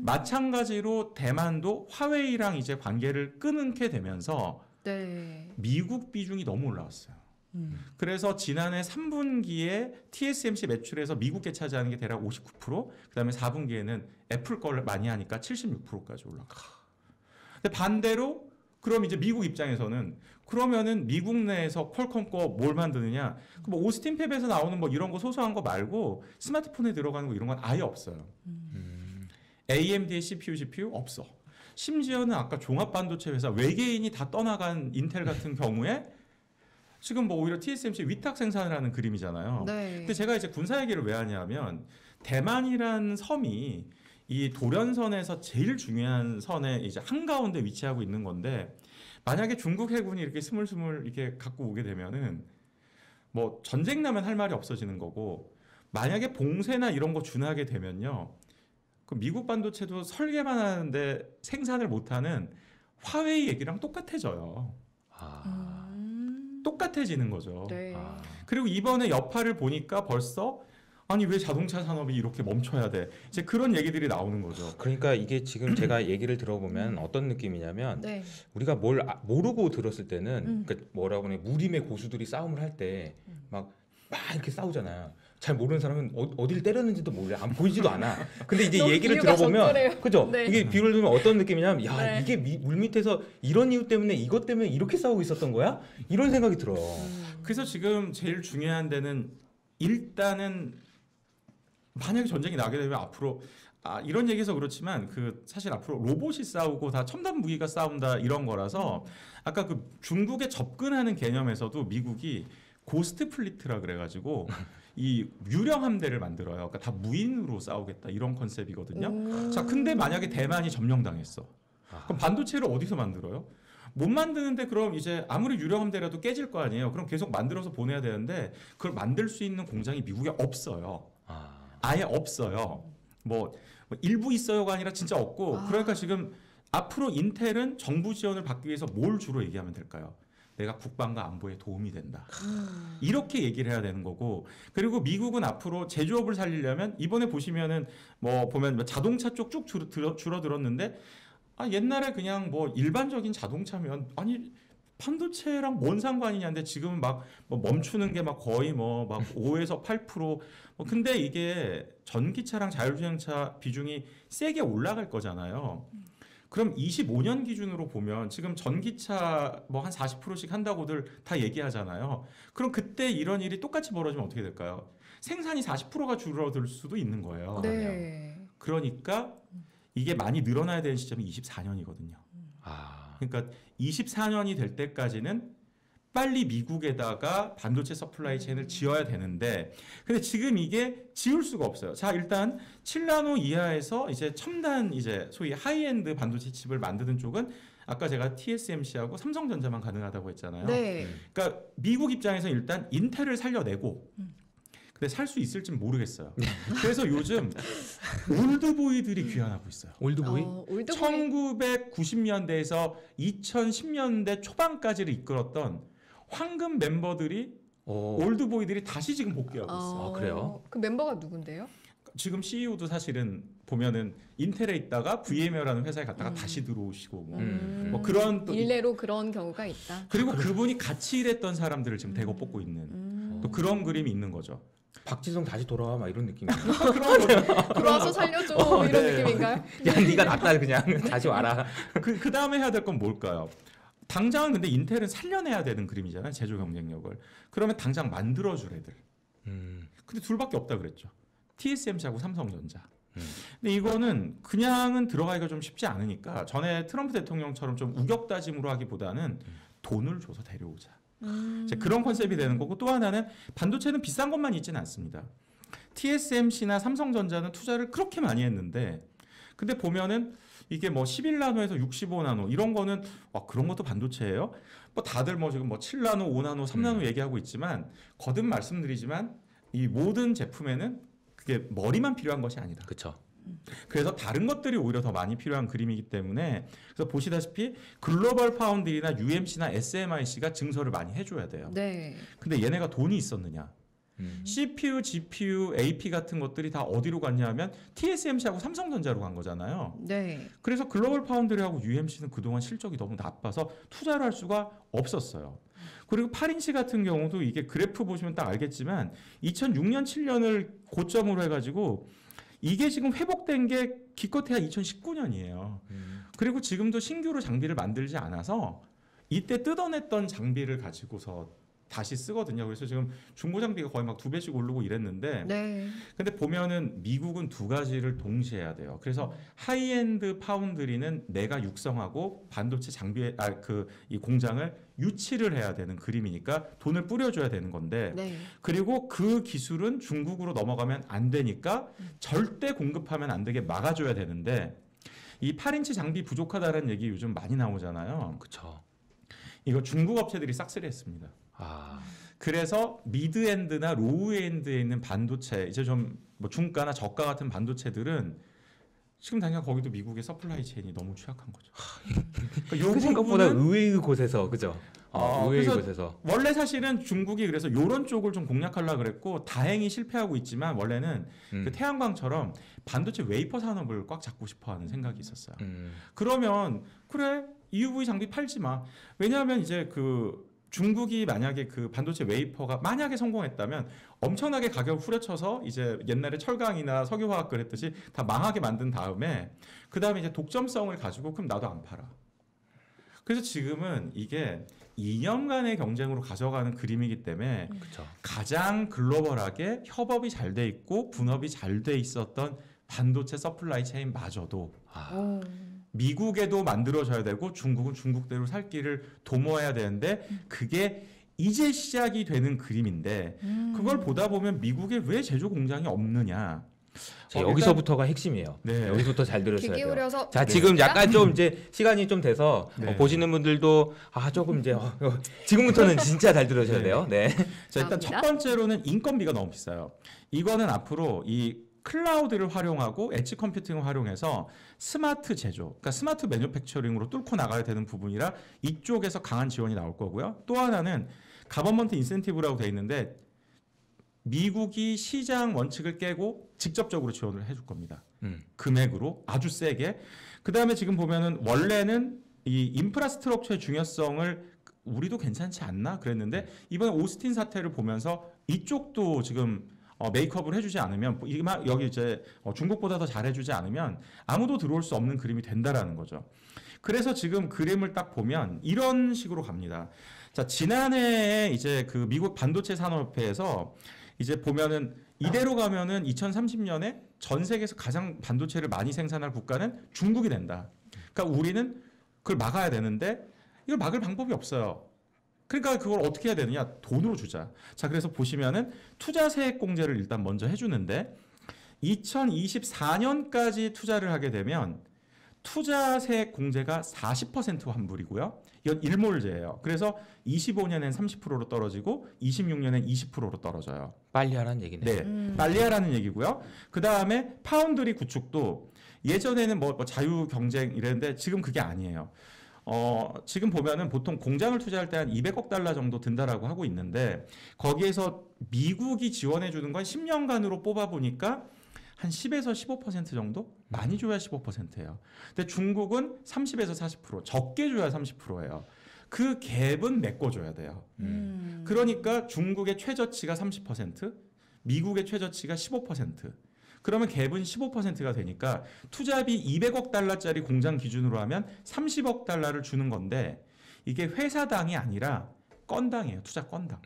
마찬가지로 대만도 화웨이랑 이제 관계를 끊게 되면서 네. 미국 비중이 너무 올라왔어요. 그래서 지난해 3분기에 TSMC 매출에서 미국계 차지하는 게 대략 59%, 그다음에 4분기에는 애플 걸 많이 하니까 76%까지 올라가. 근데 반대로 그럼 이제 미국 입장에서는 그러면은 미국 내에서 퀄컴 거 뭘 만드느냐? 뭐 오스틴 팹에서 나오는 뭐 이런 거 소소한 거 말고 스마트폰에 들어가는 거 이런 건 아예 없어요. AMD의 CPU 없어. 심지어는 아까 종합 반도체 회사 외계인이 다 떠나간 인텔 같은 경우에 지금 뭐 오히려 TSMC 위탁 생산을 하는 그림이잖아요. 네. 근데 제가 이제 군사 얘기를 왜 하냐면 대만이란 섬이 이 돌연선에서 제일 중요한 선에 이제 한가운데 위치하고 있는 건데 만약에 중국 해군이 이렇게 스물스물 이렇게 갖고 오게 되면은 뭐 전쟁 나면 할 말이 없어지는 거고 만약에 봉쇄나 이런 거 준하게 되면요. 그 미국 반도체도 설계만 하는데 생산을 못하는 화웨이 얘기랑 똑같아져요. 똑같아지는 거죠. 네. 그리고 이번에 여파를 보니까 벌써 아니 왜 자동차 산업이 이렇게 멈춰야 돼? 이제 그런 얘기들이 나오는 거죠. 그러니까 이게 지금 제가 얘기를 들어보면 어떤 느낌이냐면 네. 우리가 뭘 모르고 들었을 때는 그러니까 뭐라고 하냐 무림의 고수들이 싸움을 할 때 막 이렇게 싸우잖아요. 잘 모르는 사람은 어디를 때렸는지도 몰라. 안 보이지도 않아. 근데 이제 너무 얘기를 비유가 들어보면 적절해요. 그죠? 네. 이게 비유를 들면 어떤 느낌이냐면 야 네. 이게 물 밑에서 이런 이유 때문에 이것 때문에 이렇게 싸우고 있었던 거야? 이런 생각이 들어요. 그래서 지금 제일 중요한 데는 일단은 만약에 전쟁이 나게 되면 앞으로 이런 얘기해서 그렇지만 그 사실 앞으로 로봇이 싸우고 다 첨단 무기가 싸운다 이런 거라서 아까 그 중국에 접근하는 개념에서도 미국이 고스트 플리트라 그래가지고 이 유령 함대를 만들어요. 그러니까 다 무인으로 싸우겠다 이런 컨셉이거든요. 자, 근데 만약에 대만이 점령당했어. 그럼 반도체를 어디서 만들어요? 못 만드는데 그럼 이제 아무리 유령 함대라도 깨질 거 아니에요. 그럼 계속 만들어서 보내야 되는데 그걸 만들 수 있는 공장이 미국에 없어요. 아예 없어요. 뭐 일부 있어요가 아니라 진짜 없고 그러니까 지금 앞으로 인텔은 정부 지원을 받기 위해서 뭘 주로 얘기하면 될까요? 내가 국방과 안보에 도움이 된다. 이렇게 얘기를 해야 되는 거고 그리고 미국은 앞으로 제조업을 살리려면 이번에 보시면은 뭐 보면 자동차 쪽 쭉 줄어들었는데 옛날에 그냥 뭐 일반적인 자동차면 아니 반도체랑 뭔 상관이냐는데 지금은 막 뭐 멈추는 게 막 거의 뭐 막 5에서 8%. 근데 이게 전기차랑 자율주행차 비중이 세게 올라갈 거잖아요. 그럼 25년 기준으로 보면 지금 전기차 뭐 한 40%씩 한다고들 다 얘기하잖아요. 그럼 그때 이런 일이 똑같이 벌어지면 어떻게 될까요? 생산이 40%가 줄어들 수도 있는 거예요. 네. 그러니까 이게 많이 늘어나야 되는 시점이 24년이거든요. 그러니까 24년이 될 때까지는 빨리 미국에다가 반도체 서플라이 체인을 지어야 되는데 근데 지금 이게 지을 수가 없어요. 자, 일단 7나노 이하에서 이제 첨단 이제 소위 하이엔드 반도체 칩을 만드는 쪽은 아까 제가 TSMC하고 삼성전자만 가능하다고 했잖아요. 네. 그러니까 미국 입장에서 일단 인텔을 살려내고 근데 살 수 있을지 모르겠어요. 그래서 요즘 올드보이들이 귀환하고 있어요. 올드보이? 올드보이 1990년대에서 2010년대 초반까지를 이끌었던 황금 멤버들이 올드보이들이 다시 지금 복귀하고 있어요. 아, 그래요? 그 멤버가 누군데요? 지금 CEO도 사실은 보면은 인텔에 있다가 VMware라는 회사에 갔다가 다시 들어오시고 뭐 그런 또 일례로 그런 경우가 있다. 그리고 그분이 같이 일했던 사람들을 지금 대거 뽑고 있는 또 그런 그림이 있는 거죠. 박지성 다시 돌아와 막 이런 느낌이야. 들어와서 살려줘 이런 네. 느낌인가요? 야, 네가 낫다 그냥 다시 와라. 그 다음에 해야 될 건 뭘까요? 당장은 근데 인텔은 살려내야 되는 그림이잖아요. 제조 경쟁력을. 그러면 당장 만들어줄 애들. 근데 둘밖에 없다 그랬죠. TSMC하고 삼성전자. 근데 이거는 그냥은 들어가기가 좀 쉽지 않으니까 전에 트럼프 대통령처럼 좀 우격다짐으로 하기보다는 돈을 줘서 데려오자. 이제 그런 컨셉이 되는 거고 또 하나는 반도체는 비싼 것만 있지는 않습니다. TSMC나 삼성전자는 투자를 그렇게 많이 했는데 근데 보면은 이게 뭐 11나노에서 65나노 이런 거는 그런 것도 반도체예요? 뭐 다들 뭐 지금 뭐 7나노, 5나노, 3나노 얘기하고 있지만 거듭 말씀드리지만 이 모든 제품에는 그게 머리만 필요한 것이 아니다. 그렇죠. 그래서 다른 것들이 오히려 더 많이 필요한 그림이기 때문에 그래서 보시다시피 글로벌 파운드리나 UMC나 SMIC가 증설을 많이 해줘야 돼요. 네. 근데 얘네가 돈이 있었느냐? CPU, GPU, AP 같은 것들이 다 어디로 갔냐면 TSMC하고 삼성전자로 간 거잖아요. 네. 그래서 글로벌 파운드리하고 UMC는 그동안 실적이 너무 나빠서 투자를 할 수가 없었어요. 그리고 8인치 같은 경우도 이게 그래프 보시면 딱 알겠지만 2006년, 7년을 고점으로 해가지고 이게 지금 회복된 게 기껏해야 2019년이에요. 그리고 지금도 신규로 장비를 만들지 않아서 이때 뜯어냈던 장비를 가지고서 다시 쓰거든요. 그래서 지금 중고 장비가 거의 막 2배씩 오르고 이랬는데 네. 근데 보면은 미국은 두 가지를 동시에 해야 돼요. 그래서 하이엔드 파운드리는 내가 육성하고 반도체 장비에 이 공장을 유치를 해야 되는 그림이니까 돈을 뿌려줘야 되는 건데 네. 그리고 그 기술은 중국으로 넘어가면 안 되니까 절대 공급하면 안 되게 막아줘야 되는데 이 8인치 장비 부족하다는 얘기 요즘 많이 나오잖아요. 그렇죠. 이거 중국 업체들이 싹쓸이 했습니다. 아. 그래서 미드엔드나 로우엔드에 있는 반도체 이제 좀 뭐 중가나 저가 같은 반도체들은 지금 당장 거기도 미국의 서플라이 체인이 너무 취약한 거죠. 그러니까 요 그 생각보다 부분은 의외의 곳에서 그죠? 의외의 그래서 곳에서. 원래 사실은 중국이 그래서 이런 쪽을 좀 공략하려고 그랬고 다행히 실패하고 있지만 원래는 그 태양광처럼 반도체 웨이퍼 산업을 꽉 잡고 싶어하는 생각이 있었어요. 그러면 그래 EUV 장비 팔지 마. 왜냐하면 이제 그 중국이 만약에 그 반도체 웨이퍼가 만약에 성공했다면 엄청나게 가격을 후려쳐서 이제 옛날에 철강이나 석유화학을 했듯이 다 망하게 만든 다음에 그 다음에 이제 독점성을 가지고 그럼 나도 안 팔아. 그래서 지금은 이게 2년간의 경쟁으로 가져가는 그림이기 때문에 그쵸. 가장 글로벌하게 협업이 잘 돼 있고 분업이 잘 돼 있었던 반도체 서플라이 체인마저도 미국에도 만들어져야 되고 중국은 중국대로 살 길을 도모해야 되는데 그게 이제 시작이 되는 그림인데 그걸 보다 보면 미국에 왜 제조 공장이 없느냐. 자, 여기서부터가 핵심이에요. 네. 여기서부터 잘 귀 들으셔야 돼요. 기울여서 자, 네. 지금 약간 좀 이제 시간이 좀 돼서 네. 보시는 분들도 조금 이제 지금부터는 진짜 잘 들으셔야 네. 돼요. 네. 자, 일단 첫 번째로는 인건비가 너무 비싸요. 이거는 앞으로 이 클라우드를 활용하고 엣지 컴퓨팅을 활용해서 스마트 제조, 그러니까 스마트 매뉴팩처링으로 뚫고 나가야 되는 부분이라 이쪽에서 강한 지원이 나올 거고요. 또 하나는 가버먼트 인센티브라고 돼 있는데 미국이 시장 원칙을 깨고 직접적으로 지원을 해줄 겁니다. 금액으로 아주 세게. 그 다음에 지금 보면은 원래는 이 인프라스트럭처의 중요성을 우리도 괜찮지 않나 그랬는데 이번에 오스틴 사태를 보면서 이쪽도 지금 메이크업을 해주지 않으면 여기 이제 중국보다 더 잘해주지 않으면 아무도 들어올 수 없는 그림이 된다라는 거죠. 그래서 지금 그림을 딱 보면 이런 식으로 갑니다. 자, 지난해 이제 그 미국 반도체 산업협회에서 이제 보면은 이대로 가면은 2030년에 전 세계에서 가장 반도체를 많이 생산할 국가는 중국이 된다. 그러니까 우리는 그걸 막아야 되는데 이걸 막을 방법이 없어요. 그러니까 그걸 어떻게 해야 되느냐? 돈으로 주자. 자, 그래서 보시면은 투자세액공제를 일단 먼저 해주는데 2024년까지 투자를 하게 되면 투자세액공제가 40% 환불이고요. 이건 일몰제예요. 그래서 25년엔 30%로 떨어지고 26년엔 20%로 떨어져요. 빨리 하라는 얘기네. 네, 빨리 하라는 얘기고요. 그 다음에 파운드리 구축도 예전에는 뭐 자유 경쟁 이랬는데 지금 그게 아니에요. 지금 보면은 보통 공장을 투자할 때 한 200억 달러 정도 든다라고 하고 있는데 거기에서 미국이 지원해 주는 건 10년간으로 뽑아 보니까 한 10에서 15% 정도? 많이 줘야 15%예요. 근데 중국은 30에서 40%, 적게 줘야 30%예요. 그 갭은 메꿔줘야 돼요. 그러니까 중국의 최저치가 30%, 미국의 최저치가 15%. 그러면 갭은 15%가 되니까 투자비 200억 달러짜리 공장 기준으로 하면 30억 달러를 주는 건데 이게 회사당이 아니라 건당이에요. 투자 건당.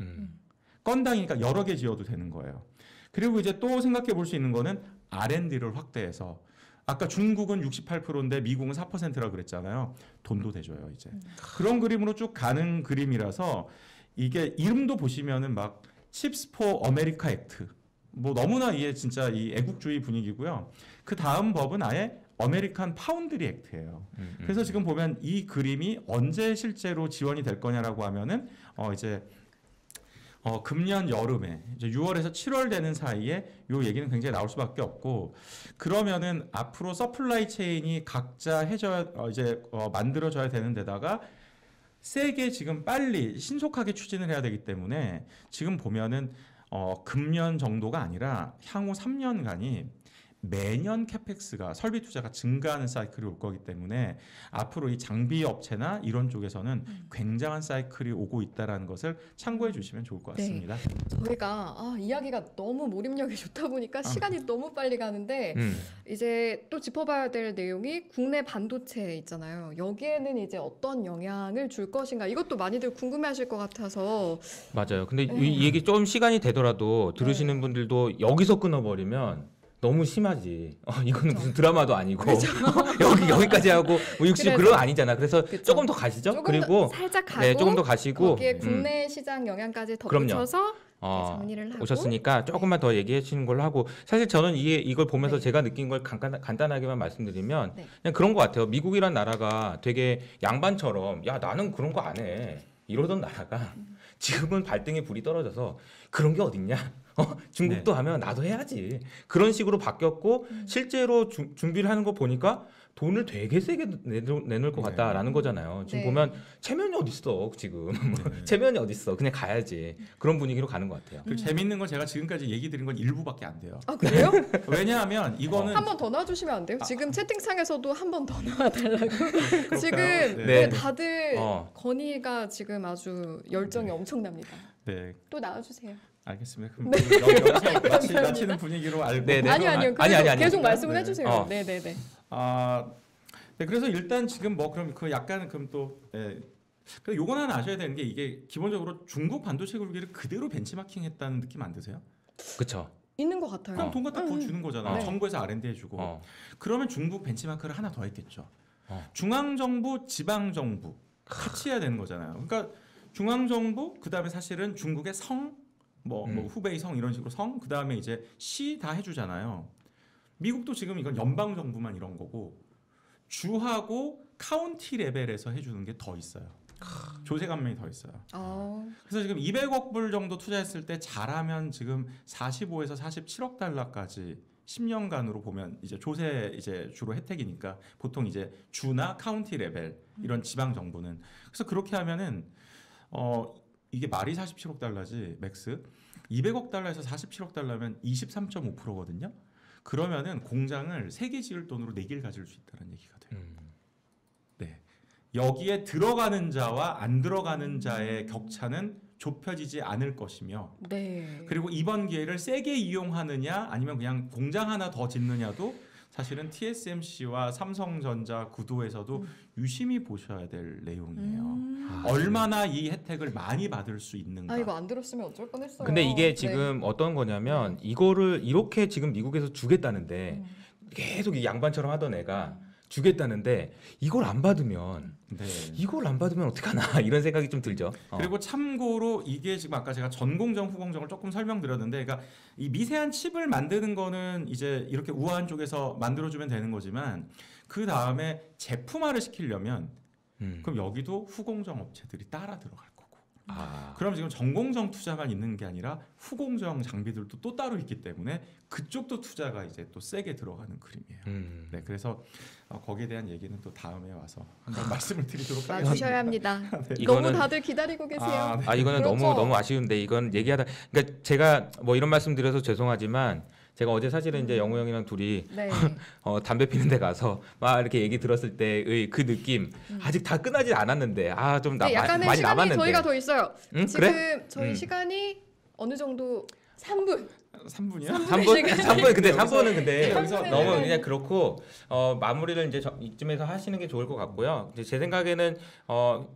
건당이니까 여러 개 지어도 되는 거예요. 그리고 이제 또 생각해 볼 수 있는 거는 R&D를 확대해서 아까 중국은 68%인데 미국은 4%라고 그랬잖아요. 돈도 대줘요, 이제. 그런 그림으로 쭉 가는 그림이라서 이게 이름도 보시면은 막 칩스 포 아메리카 액트. 뭐 너무나 이게 진짜 이 애국주의 분위기고요. 그 다음 법은 아예 아메리칸 파운드리 액트예요. 그래서 지금 보면 이 그림이 언제 실제로 지원이 될 거냐라고 하면은 이제 금년 여름에 이제 6월에서 7월 되는 사이에 요 얘기는 굉장히 나올 수밖에 없고 그러면은 앞으로 서플라이 체인이 각자 해줘야 만들어져야 되는 데다가 세게 지금 빨리 신속하게 추진을 해야 되기 때문에 지금 보면은 금년 정도가 아니라 향후 3년간이 매년 캐펙스가 설비 투자가 증가하는 사이클이 올 거기 때문에 앞으로 이 장비 업체나 이런 쪽에서는 굉장한 사이클이 오고 있다라는 것을 참고해 주시면 좋을 것 같습니다. 저희가 이야기가 너무 몰입력이 좋다 보니까 시간이 너무 빨리 가는데 이제 또 짚어봐야 될 내용이 국내 반도체 있잖아요. 여기에는 이제 어떤 영향을 줄 것인가 이것도 많이들 궁금해하실 것 같아서 맞아요. 근데 이 얘기 좀 시간이 되더라도 들으시는 분들도 여기서 끊어버리면 너무 심하지. 이거는 무슨 드라마도 아니고 여기까지 하고 뭐 60 그런 거 아니잖아. 그래서 조금 더 가시죠. 조금 그리고 살짝 가고 네, 조금 더 가시고 거기에 국내 시장 영향까지 덧붙여서 정리를 하고 오셨으니까 조금만 더 얘기해 주시는 걸로 하고 사실 저는 이걸 보면서 제가 느낀 걸 간단하게만 말씀드리면 그냥 그런 것 같아요. 미국이란 나라가 되게 양반처럼 야 나는 그런 거 안 해 이러던 나라가 지금은 발등에 불이 떨어져서 그런 게 어딨냐. 중국도 하면 나도 해야지. 그런 식으로 바뀌었고 실제로 준비를 하는 거 보니까 돈을 되게 세게 내놓을 것 같다라는 거잖아요. 지금 보면 체면이 어딨어 지금. 체면이 어딨어. 그냥 가야지. 그런 분위기로 가는 것 같아요. 그리고 재밌는 건 제가 지금까지 얘기 드린 건 일부밖에 안 돼요. 아 그래요? 왜냐하면 이거는 한 번 더 놔주시면 안 돼요? 지금 채팅창에서도 한 번 더 놔달라고. 지금 네. 다들 건의가 지금 아주 열정이 엄청납니다. 네. 또 나와주세요. 알겠습니다. 그럼 여기서 마치는 분위기로 알고. 아니요. 계속 말씀을 해주세요. 네네네. 네, 그래서 일단 지금 뭐 그럼 그 약간 그럼 또 그래서 요건 하나 아셔야 되는 게 이게 기본적으로 중국 반도체 굴기를 그대로 벤치마킹했다는 느낌 안 드세요? 그렇죠. 있는 것 같아요. 그럼 돈 갖다 더 주는 거잖아요. 네. 정부에서 R&D 해주고. 그러면 중국 벤치마크를 하나 더 했겠죠. 중앙정부, 지방정부 같이 해야 되는 거잖아요. 그러니까 중앙정부 그다음에 사실은 중국의 성 뭐 후베이 성 이런 식으로 성 그다음에 이제 시 다 해주잖아요. 미국도 지금 이건 연방 정부만 이런 거고 주하고 카운티 레벨에서 해주는 게 더 있어요. 조세 감면이 더 있어요. 그래서 지금 200억 불 정도 투자했을 때 잘하면 지금 45에서 47억 달러까지 10년간으로 보면 이제 조세 이제 주로 혜택이니까 보통 이제 주나 카운티 레벨 이런 지방 정부는 그래서 그렇게 하면은 이게 말이 47억 달러지 맥스 200억 달러에서 47억 달러면 23.5%거든요. 그러면은 공장을 3개 지을 돈으로 4개를 가질 수 있다는 얘기가 돼요. 네. 여기에 들어가는 자와 안 들어가는 자의 격차는 좁혀지지 않을 것이며 그리고 이번 기회를 세게 이용하느냐 아니면 그냥 공장 하나 더 짓느냐도 사실은 TSMC와 삼성전자 구도에서도 유심히 보셔야 될 내용이에요. 얼마나 이 혜택을 많이 받을 수 있는가. 이거 안 들었으면 어쩔 뻔했어요. 근데 이게 지금 어떤 거냐면 이거를 이렇게 지금 미국에서 주겠다는데 계속 이 양반처럼 하던 애가 주겠다는데 이걸 안 받으면 네. 어떡하나 이런 생각이 좀 들죠. 그리고 참고로 이게 지금 아까 제가 전공정, 후공정을 조금 설명드렸는데, 그러니까 이 미세한 칩을 만드는 거는 이제 이렇게 우아한 쪽에서 만들어주면 되는 거지만 그 다음에 제품화를 시키려면 그럼 여기도 후공정 업체들이 따라 들어갈 거고. 그럼 지금 전공정 투자만 있는 게 아니라 후공정 장비들도 또 따로 있기 때문에 그쪽도 투자가 이제 또 세게 들어가는 그림이에요. 네, 그래서 거기에 대한 얘기는 또 다음에 와서 한번 말씀을 드리도록 하겠습니다. 와주셔야 합니다. 네. 너무 다들 기다리고 계세요. 네. 이거는 그렇죠. 너무 아쉬운데 이건 얘기하다 그러니까 제가 뭐 이런 말씀 드려서 죄송하지만 제가 어제 사실은 이제 영우 형이랑 둘이 네. 담배 피는 데 가서 막 이렇게 얘기 들었을 때의 그 느낌 아직 다 끝나지 않았는데 좀 네, 약간의 많이 시간이 남았는데 저희가 더 있어요. 응? 지금 그래? 저희 시간이 어느 정도 3분. 3분이요? 3분 근데 3분은 근데 여기서 너무 네. 그냥 그렇고 마무리를 이제 이쯤에서 하시는 게 좋을 것 같고요. 이제 제 생각에는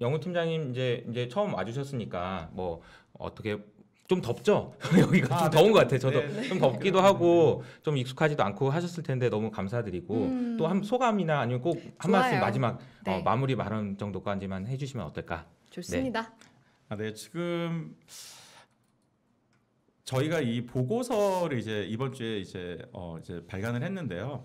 영우 팀장님 이제 처음 와주셨으니까 뭐 어떻게 좀 덥죠? 여기가 좀 네. 더운 것 같아요. 저도 네. 좀 덥기도 하고 좀 익숙하지도 않고 하셨을 텐데 너무 감사드리고 또 한 소감이나 아니면 꼭 한 말씀 좋아요. 마지막 네. 마무리 발언 정도까지만 해주시면 어떨까? 좋습니다. 네, 지금 저희가 이 보고서를 이제 이번 주에 이제 발간을 했는데요.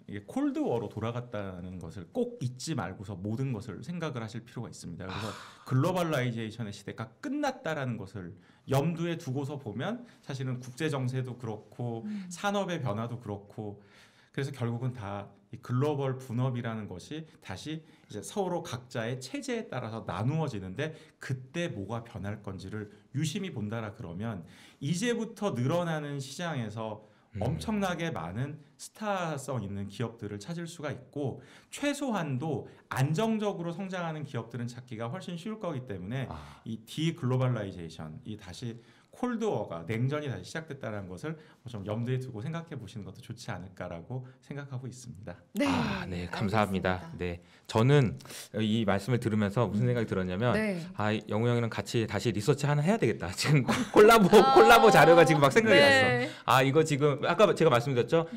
이게 콜드워로 돌아갔다는 것을 꼭 잊지 말고서 모든 것을 생각을 하실 필요가 있습니다. 그래서 글로벌라이제이션의 시대가 끝났다라는 것을 염두에 두고서 보면 사실은 국제 정세도 그렇고 산업의 변화도 그렇고 그래서 결국은 다 이 글로벌 분업이라는 것이 다시 이제 서로 각자의 체제에 따라서 나누어지는데 그때 뭐가 변할 건지를 유심히 본다라 그러면 이제부터 늘어나는 시장에서 엄청나게 많은 스타성 있는 기업들을 찾을 수가 있고 최소한도 안정적으로 성장하는 기업들은 찾기가 훨씬 쉬울 거기 때문에 이 디글로벌라이제이션, 이 다시 콜드워가 냉전이 다시 시작됐다는 것을 좀 염두에 두고 생각해 보시는 것도 좋지 않을까라고 생각하고 있습니다. 네. 네, 감사합니다. 알겠습니다. 네, 저는 이 말씀을 들으면서 무슨 생각이 들었냐면 네. 영우 형이랑 같이 다시 리서치 하나 해야 되겠다. 지금 콜라보 자료가 지금 막 생각이 네. 났어. 이거 지금 아까 제가 말씀드렸죠.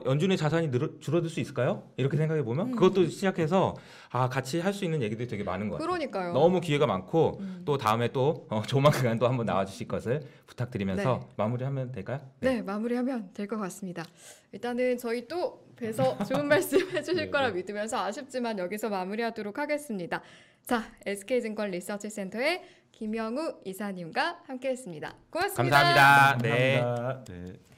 연준의 자산이 줄어들 수 있을까요? 이렇게 생각해 보면 그것도 시작해서 같이 할 수 있는 얘기들이 되게 많은 것 같아요. 그러니까요. 너무 기회가 많고 또 다음에 또 조만간 또 한번 나와주실 것을 부탁드리면서 네. 마무리하면 될까요? 네, 마무리하면 될 것 같습니다. 일단은 저희 또 뵈서 좋은 말씀 해주실 거라 믿으면서 아쉽지만 여기서 마무리하도록 하겠습니다. 자, SK증권 리서치센터의 김영우 이사님과 함께했습니다. 고맙습니다. 감사합니다. 네. 감사합니다. 네.